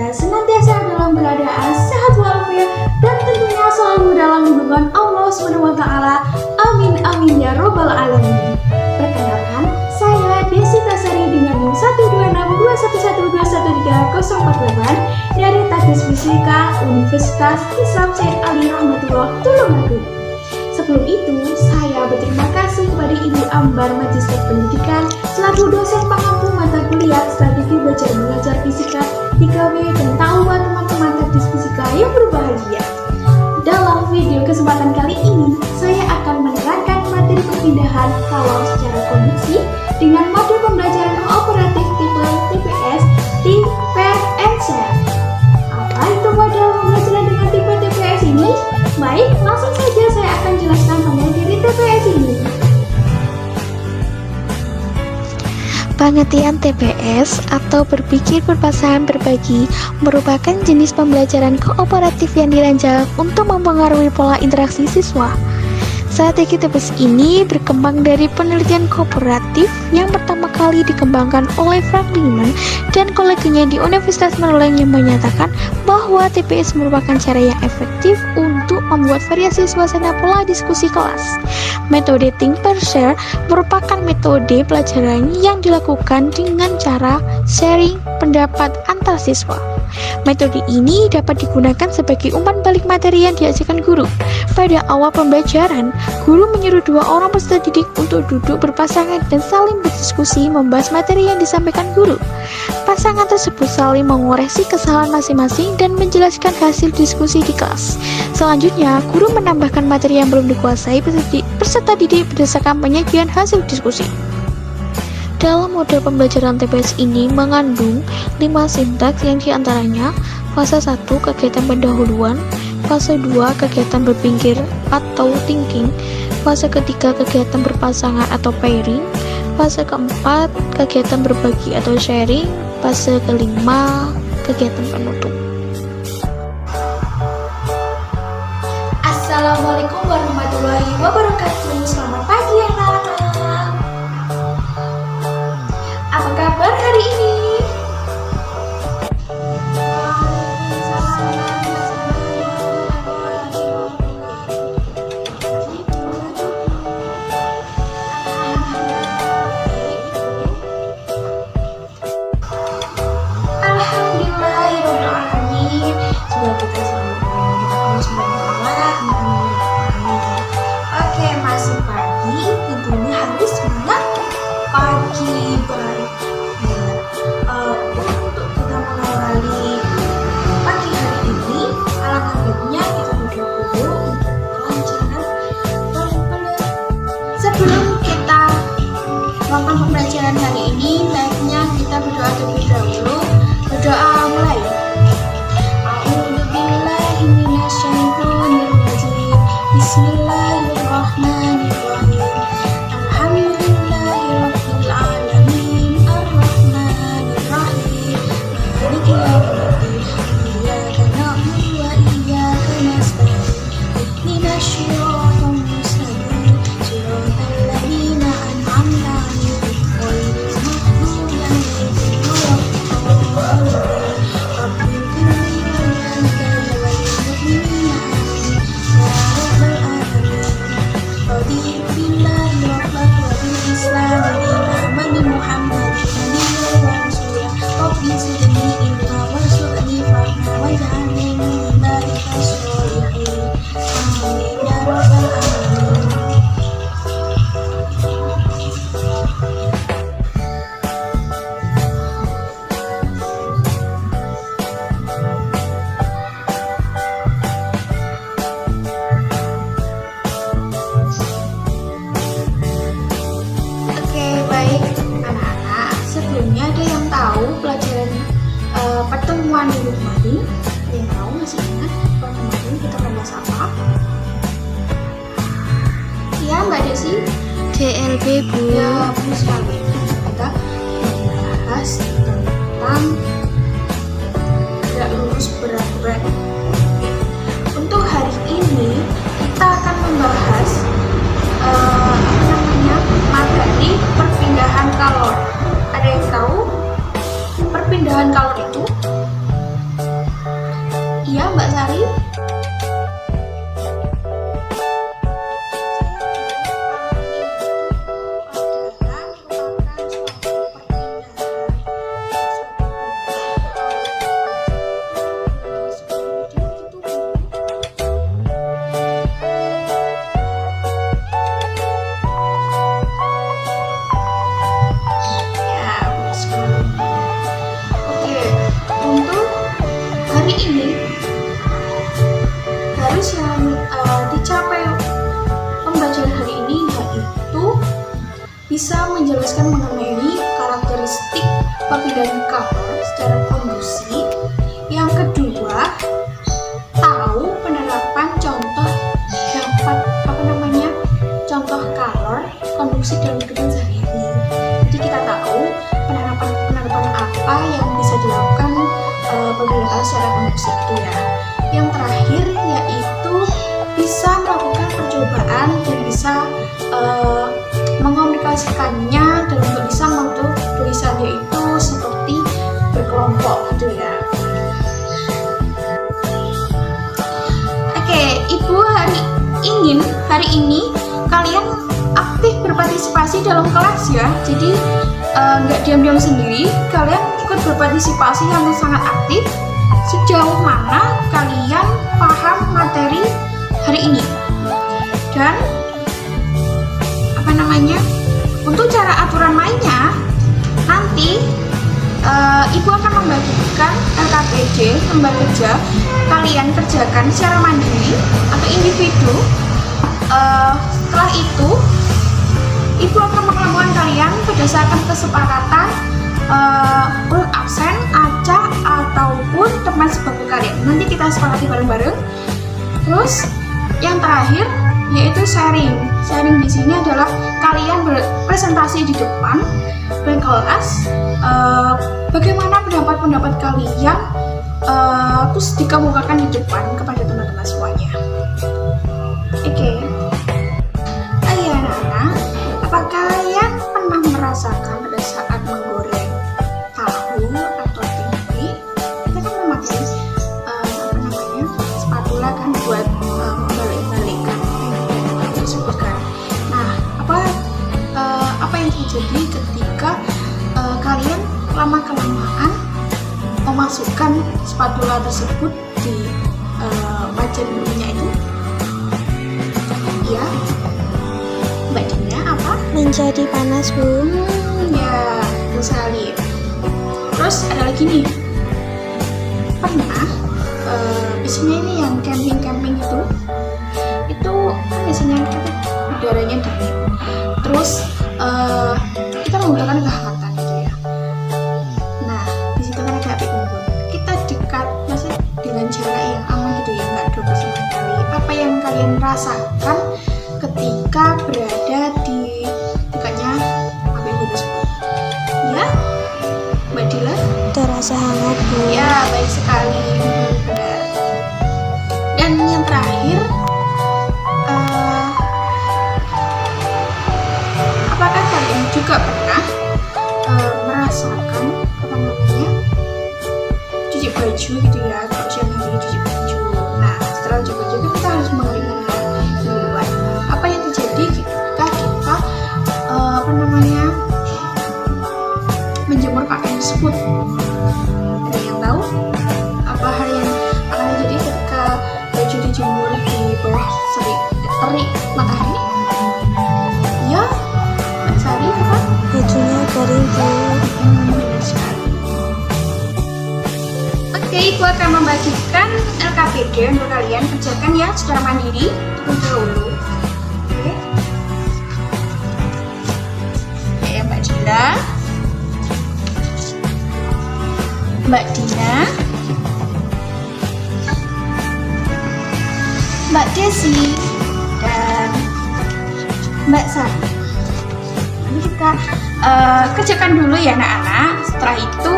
Anda senantiasa dalam keadaan sehat walafiat dan tentunya selalu dalam lindungan Allah SWT. Amin amin ya robbal alamin. Perkenalkan, saya Desi Tasari dengan NIM 12621121348 dari Teknik Fisika Universitas Islam Syed Ali Rahmatullah Tulungagung. Sebelum itu, saya berterima kasih kepada Ibu Ambar Magister Pendidikan selaku dosen pengampu mata kuliah Strategi Belajar Mengajar Fisika 3W dan tak lupa teman-teman teknis fisika yang berbahagia. Dalam video kesempatan kali ini, saya akan menerangkan materi perpindahan kalor secara konduksi dengan modul pembelajaran kooperatif tipe TPS di PNC. Apa itu model pembelajaran dengan tipe TPS ini? Baik, langsung saja saya akan jelaskan materi TPS ini. Pengertian TPS atau berpikir berpasangan berbagi merupakan jenis pembelajaran kooperatif yang dirancang untuk mempengaruhi pola interaksi siswa. Strategi TPS ini berkembang dari penelitian kooperatif yang pertama kali dikembangkan oleh Frank Lehman dan koleganya di Universitas Maryland yang menyatakan bahwa TPS merupakan cara yang efektif untuk membuat variasi suasana pola diskusi kelas. Metode Think Per Share merupakan metode pelajaran yang dilakukan dengan cara sharing pendapat antar siswa. Metode ini dapat digunakan sebagai umpan balik materi yang diajarkan guru. Pada awal pembelajaran, guru menyuruh dua orang peserta didik untuk duduk berpasangan dan saling berdiskusi membahas materi yang disampaikan guru. Pasangan tersebut saling mengoreksi kesalahan masing-masing dan menjelaskan hasil diskusi di kelas. Selanjutnya, guru menambahkan materi yang belum dikuasai peserta didik berdasarkan penyajian hasil diskusi. Dalam model pembelajaran TPS ini mengandung 5 sintaks yang diantaranya fase 1 kegiatan pendahuluan, fase 2 kegiatan berpikir atau thinking, fase ketiga kegiatan berpasangan atau pairing, fase keempat kegiatan berbagi atau sharing, fase kelima kegiatan penutup. Assalamualaikum warahmatullahi wabarakatuh. Selamat pagi anak-anak. Apa kabar hari ini? Alhamdulillahirrahmanirrahim. Semoga kita selalu Oke, masih pagi, tentunya harus semangat pagi baik. Untuk kita mengawali pagi hari ini, alangkah baiknya kita berdoa dulu untuk kelancaran pelan-pelan. Sebelum kita melakukan pembelajaran hari ini, baiknya kita berdoa terlebih dahulu. Berdoa mulai. Bismillahirrahmanirrahim. Alhamdulillahirabbil alamin. Arrahmanirrahim. Maliki yaumiddin. Iyyaka na'budu wa iyyaka nasta'in. Ihdinas siratal mustaqim. Siratal ladzina an'amta 'alaihim ghairil maghdubi 'alaihim waladdallin. Rabbil pertemuan minggu kemarin, ada yang tahu masih ingat pertemuan ini kita membahas apa? Ya Mbak Desi? DLB Bu. Ya benar sekali. Kita membahas tentang tidak lulus berat-berat. Untuk hari ini kita akan membahas materi perpindahan kalor. Ada yang tahu perpindahan kalor itu? Ya, Mbak Sari. Harus yang dicapai pembelajaran hari ini yaitu bisa menjelaskan mengenai karakteristik perpindahan color secara konduksi. Yang kedua, tahu penerapan contoh contoh color konduksi dalam kehidupan sehari-hari. Jadi kita tahu penerapan apa yang bisa dilakukan perpindahan color secara konduksi itu ya. Yang terakhir yaitu bisa melakukan percobaan dan bisa mengomunikasikannya dalam tulisan maupun tulisan, yaitu seperti berkelompok gitu ya. Oke, Ibu hari ini kalian aktif berpartisipasi dalam kelas ya. Jadi nggak diam-diam sendiri, kalian ikut berpartisipasi yang sangat aktif. Sejauh mana kalian paham materi hari ini, dan untuk cara aturan mainnya nanti Ibu akan membagikan LKPD lembar kerja kalian kerjakan secara mandiri atau individu. Setelah itu Ibu akan mengelompokkan kalian berdasarkan kesepakatan huruf absen, acak, ataupun teman sebangku kalian. Nanti kita sepakati bareng-bareng. Terus yang terakhir yaitu sharing. Sharing di sini adalah kalian berpresentasi di depan kelas, bagaimana pendapat kalian, terus dikemukakan di depan kepada teman-teman semuanya. Oke. Ayo anak-anak, apakah kalian pernah merasakan pada saat menggoreng tahu atau tempe, kita kan memakai spatula kan buat membalik-balikkan tempe tersebut kan. Nah, apa yang terjadi ketika kalian lama-kelamaan memasukkan spatula tersebut di wajan minyak itu? Ya, Mbak Dina, apa? Menjadi panas, Bu. Ya, betul sekali. Terus ada lagi nih, pernah biasanya ini yang camping itu kan biasanya udaranya dingin. Terus kita menggunakan kehangatan gitu ya. Nah, di situ kan ada api unggun. Kita dekat, maksudnya dengan jarak yang aman gitu ya, nggak 29 kali. Apa yang kalian rasakan ketika berada di dekatnya api unggun tersebut? Ya, Mbak Dila? Terasa hangat, Bu. Ya, baik sekali. Benar. Dan yang terakhir, apakah kalian juga pernah merasakan cuci baju gitu ya? Kalau siang hari cuci baju. Nah, setelah cuci baju kita harus mengeringkan duluan. Apa yang terjadi ketika kita menjemur pakaian tersebut? Ada yang tahu apa hal yang akan terjadi ketika baju dijemur di bawah terik matahari? Ya, Mbak Sari, apa? Bajunya kering, Bu. Benar sekali. Oke, Ibu akan membagikan LKPD untuk kalian kerjakan ya secara mandiri terlebih dahulu. Oke. Oke, Mbak Dila, Mbak Dina, Mbak Desi, dan Mbak Sari. Nanti kita kerjakan dulu ya anak-anak. Setelah itu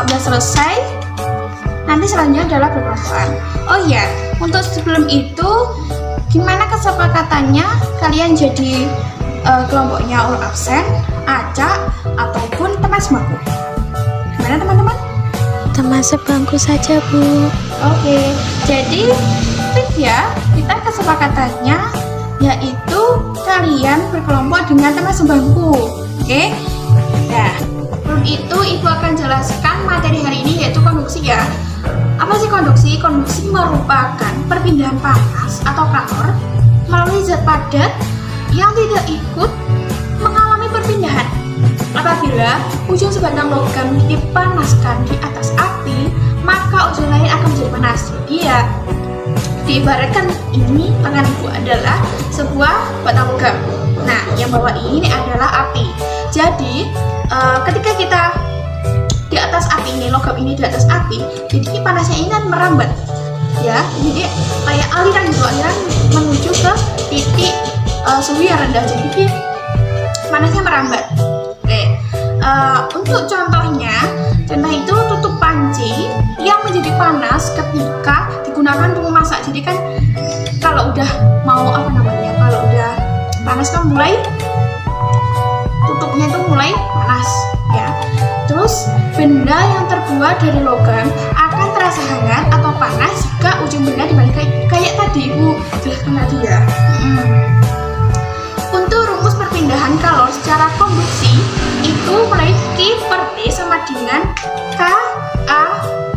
udah selesai, nanti selanjutnya adalah berkelompokan. Oh iya, untuk sebelum itu gimana kesepakatannya kalian jadi kelompoknya all absen, acak, ataupun teman sebangku? Gimana teman-teman? teman sebangku saja, Bu. Oke, jadi ya kita kesepakatannya yaitu kalian berkelompok dengan teman sebangku. Oke. Nah, sebelum itu Ibu akan jelaskan materi hari ini yaitu konduksi ya. Apa sih konduksi? Konduksi merupakan perpindahan panas atau kalor melalui zat padat yang tidak ikut mengalami perpindahan. Apabila ujung sebatang logam dipanaskan di atas api, maka ujung lain akan menjadi panas. Jadi ya, diibaratkan ini tangan Ibu adalah sebuah batang logam. Nah, yang bawah ini adalah api. Jadi, ketika kita di atas api ini, logam ini di atas api, jadi panasnya ini kan merambat. Ya, jadi kayak aliran gitu, aliran menuju ke titik suhu yang rendah. Jadi panasnya merambat. Oke, untuk contohnya itu tutup panci yang menjadi panas ketika digunakan untuk memasak. Jadi kan kalau udah mau kalau udah panas kan mulai tutupnya itu mulai panas ya. Terus benda yang terbuat dari logam akan terasa hangat atau panas jika ujung benda dibalik kayak tadi Ibu jelaskan tadi ya. Untuk rumus perpindahan kalor secara konduksi itu memiliki per T sama dengan K A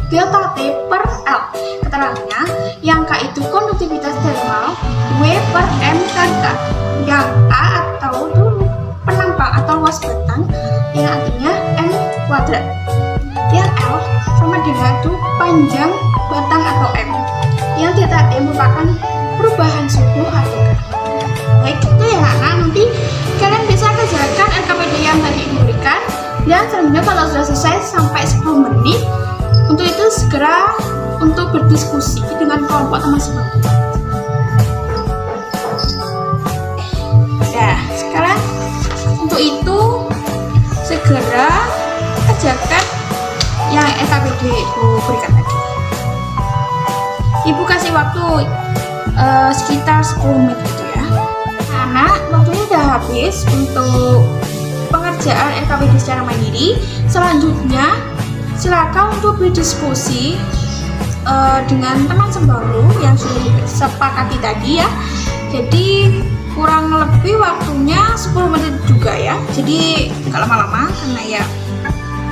delta T per L. Keterangannya, yang K itu konduktivitas termal, W per M kan K. Yang A atau dulu penampang atau luas batang, yang artinya M kuadrat. Yang L sama dengan itu panjang batang atau M. Yang delta T merupakan perubahan suhu atau K. Baik, itu ya anak, nanti kalian bisa kerjakan LKPD yang tadi Ibu berikan. Dan selanjutnya kalau sudah selesai sampai 10 menit, untuk itu segera untuk berdiskusi dengan kelompok teman sebangku. Nah, sekarang untuk itu segera kerjakan yang LKPD Ibu berikan tadi. Ibu kasih waktu sekitar 10 menit gitu ya. Karena waktunya udah habis untuk pengerjaan LKPD secara mandiri. Selanjutnya silakan untuk berdiskusi dengan teman sebangku yang sudah disepakati tadi ya. Jadi kurang lebih waktunya 10 menit juga ya. Jadi nggak lama-lama karena ya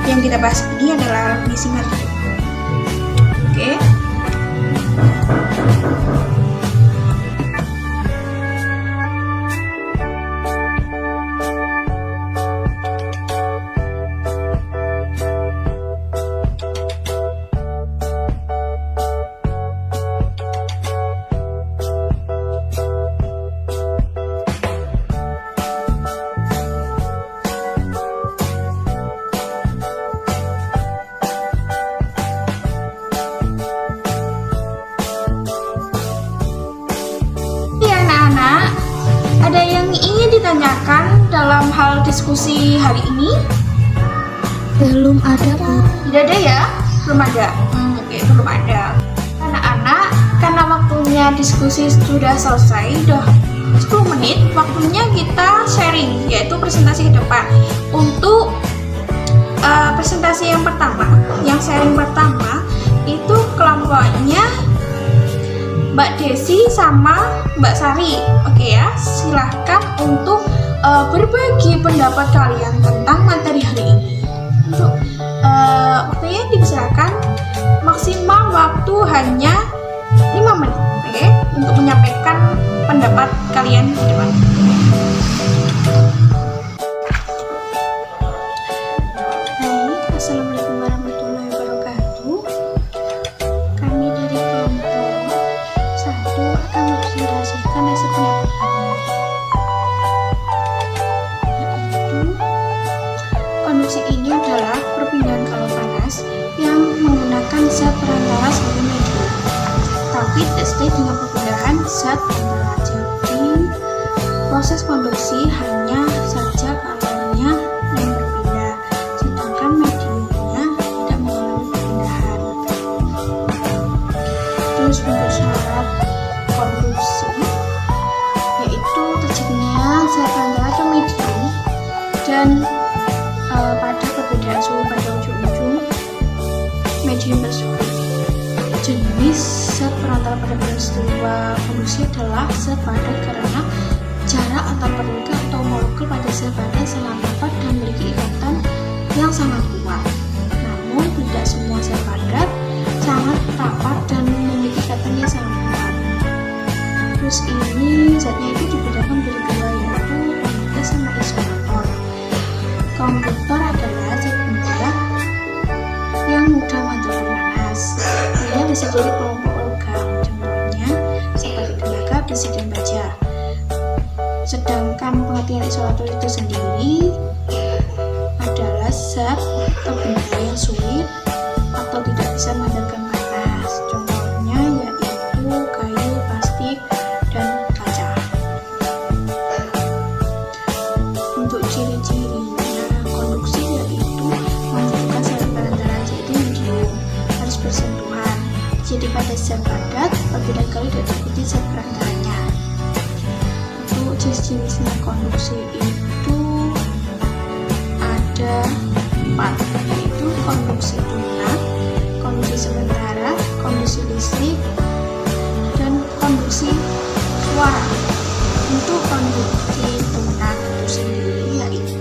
yang kita bahas ini adalah lebih singkat. Oke. Ada yang ingin ditanyakan dalam hal diskusi hari ini? Belum ada, Bu. Tidak ada ya? Belum ada? Oke, belum ada. Anak-anak, karena waktunya diskusi sudah selesai, udah 10 menit, waktunya kita sharing, yaitu presentasi ke depan. Untuk presentasi yang pertama, yang sharing pertama, itu kelompoknya Mbak Desi sama Mbak Sari. Oke ya, silahkan untuk berbagi pendapat kalian tentang materi hari ini. Untuk waktunya dipersilakan, maksimal waktu hanya 5 menit, oke, untuk menyampaikan pendapat kalian di depan. Baik, assalamualaikum warahmatullahi wabarakatuh. Kami dari kelompok 1 akan mempresentasikan hasil pendapat kami, yaitu konduksi ini adalah perpindahan kalor panas yang menggunakan zat perantara sebagai medium, tapi tested dengan perpindahan zat perantara. Jadi proses konduksi hanya saja kalornya yang berpindah, sedangkan mediumnya tidak mengalami perpindahan. Terus untuk syarat konduksi yaitu terjadinya zat perantara atau medium dan pada perbedaan suhu pada ujung-ujung medium jadi bersyukur. Jenis zat perantara pada peristiwa konduksi adalah zat padat karena jarak antar partikel atau molekul pada zat padat sangat rapat dan memiliki ikatan yang sangat kuat. Namun tidak semua zat padat sangat rapat dan memiliki ikatan yang sangat kuat. Terus ini zatnya itu dibedakan menjadi dua, yaitu konduktor sama isolator. Konduktor adalah zat benda yang mudah menghantarkan panas. Dia bisa jadi kelompok logam, contohnya seperti tembaga, besi, dan baja. Sedangkan pengertian isolator itu sendiri adalah zat atau benda yang sulit atau tidak bisa menghantarkan panas. Contohnya yaitu kayu, plastik, dan kaca. Untuk ciri-cirinya konduksi yaitu menunjukkan saling perantara, yaitu medium, harus bersentuhan. Jadi pada zat padat berbeda kali dan ikuti zat perantaranya. Untuk jenis-jenisnya konduksi itu ada 4, yaitu konduksi lunak, konduksi sementara, konduksi listrik, dan konduksi suara. Untuk konduksi lunak itu sendiri yaitu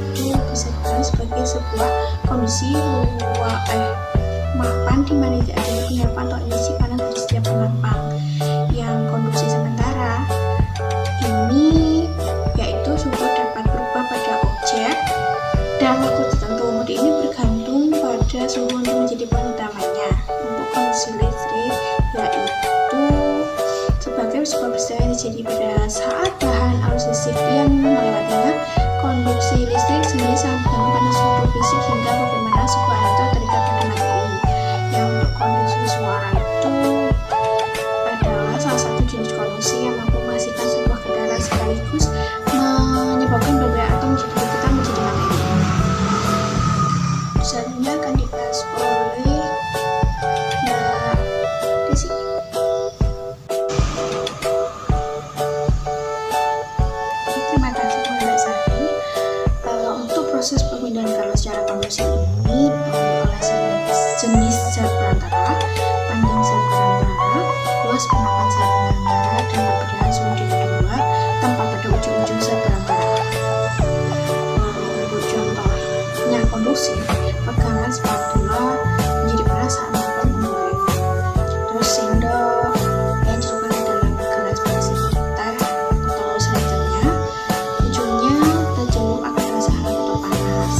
bisa dikatakan sebagai sebuah kondisi mapan di mana tidak ada penyerapan atau emisi panas dari setiap penampang. Yang konduksi sementara ini yaitu suhu dapat berubah pada objek dan waktu tertentu. Mode ini bergantung pada suhu untuk menjadi poin utamanya. Untuk konduksi listrik yaitu sebagai sebuah peristiwa yang terjadi pada saat bahan arus listrik yang melewatinya. Konduksi listrik sendiri sangat bergantung pada suhu fisik hingga bagaimana sebuah elektron terikat pada materi. Yang untuk konduksi suara itu adalah salah satu jenis konduksi yang mampu menghasilkan sebuah getaran sekaligus menyebabkan beberapa atom berputar menjadi materi. Selanjutnya akan dibahas oleh Mbak Desi. Terima kasih Mbak Sari. Untuk proses pemindahan galau secara konduksi ini dipengaruhi oleh jenis zat perantara, panjang zat perantara, luas penapan zat perantara, dan perbedaan suhu di kedua tempat pada ujung-ujung zat perantara. Untuk contohnya konduksi, pegangan spatula menjadi panas saat melakukan mengulek. Terus sendok yang dicelupkan ke dalam gelas besi kita atau selanjutnya ujungnya tercelup akan terasa hangat atau panas.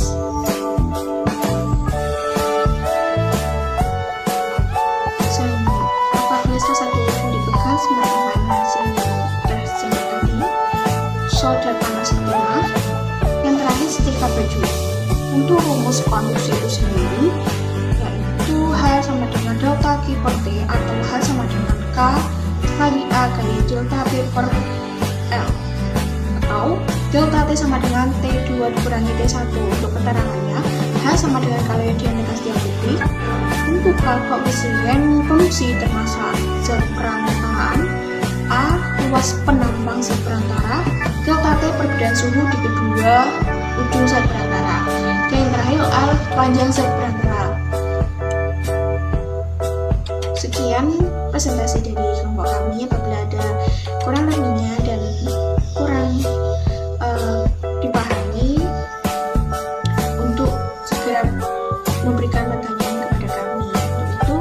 Selanjutnya, apabila salah satu ujung dipegang semakin panas yang tersebut tadi, soda panas setengah. Yang terakhir setrika baju. Untuk rumus konduksi itu sendiri yaitu H sama dengan delta Q per T atau H sama dengan K kali A kali delta T per L, atau delta T sama dengan T2 dikurangi T1. Untuk keterangannya, H sama dengan kali diameter setiap titik. Untuk koefisien konduksi termasuk zat perantaraan A, luas penampang zat perantara, delta T perbedaan suhu di kedua ujung zat perantara, dan yang terakhir L panjang zat perantara. Sekian presentasi dari kelompok kami. Apabila ada kurang lebihnya dan kurang dipahami, untuk segera memberikan pertanyaan kepada kami. Untuk itu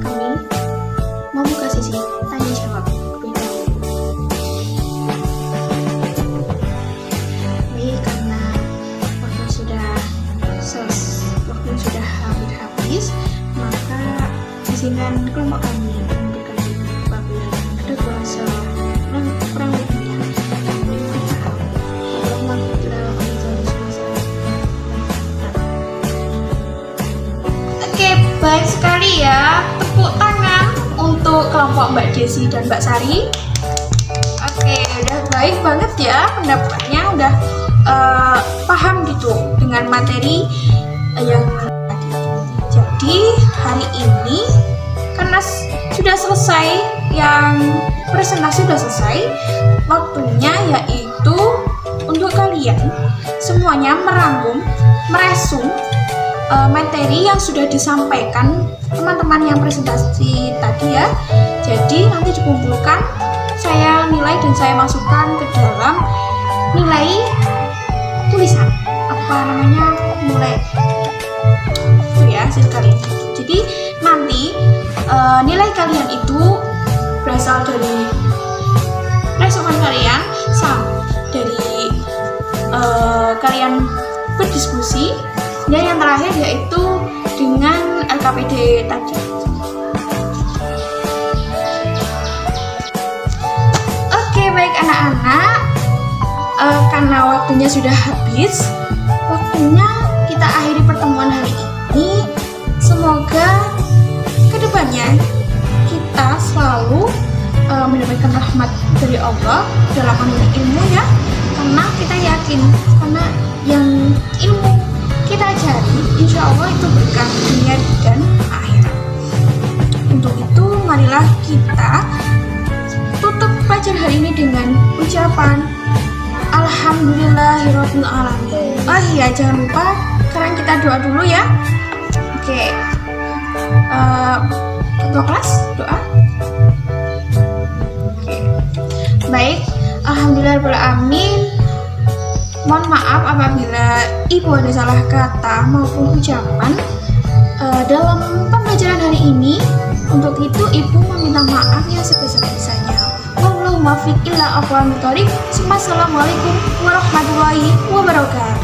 kami membuka sesi tanya jawab. Karena waktu sudah hampir habis, maka izinkan kelompok kami memberikan apabila ada kurang lebihnya. Oke, baik sekali ya. Tepuk tangan untuk kelompok Mbak Desi dan Mbak Sari. Oke, udah baik banget ya pendapatnya, udah paham gitu dengan materi yang tadi. Jadi hari ini karena sudah selesai, yang presentasi sudah selesai, waktunya yaitu untuk kalian semuanya merangkum, meresum materi yang sudah disampaikan teman-teman yang presentasi tadi ya. Jadi nanti dikumpulkan, saya nilai dan saya masukkan ke dalam nilai tulisan, nilai itu ya hasil kalian. Jadi nanti nilai kalian itu berasal dari rangkuman kalian, dari kalian berdiskusi, dan yang terakhir yaitu dengan LKPD tadi. Oke, baik anak-anak, karena waktunya sudah habis, waktunya kita akhiri pertemuan hari ini. Semoga kedepannya kita selalu mendapatkan rahmat dari Allah dalam menuntut ilmu ya, karena kita yakin, karena yang ilmu kita cari insya Allah itu berkah dunia dan akhirat. Untuk itu marilah kita tutup pelajaran hari ini dengan ucapan Alhamdulillahirabbil alamin. Oh iya, jangan lupa sekarang kita doa dulu ya. Oke, ketua kelas doa. Oke, baik. Alhamdulillahirabbil alamin. Mohon maaf apabila ibu ada salah kata maupun ucapan dalam pembelajaran hari ini. Untuk itu ibu meminta maaf yang sebesar-besarnya. Wallahumma fiq illa aqwamit thoriq. Assalamualaikum warahmatullahi wabarakatuh.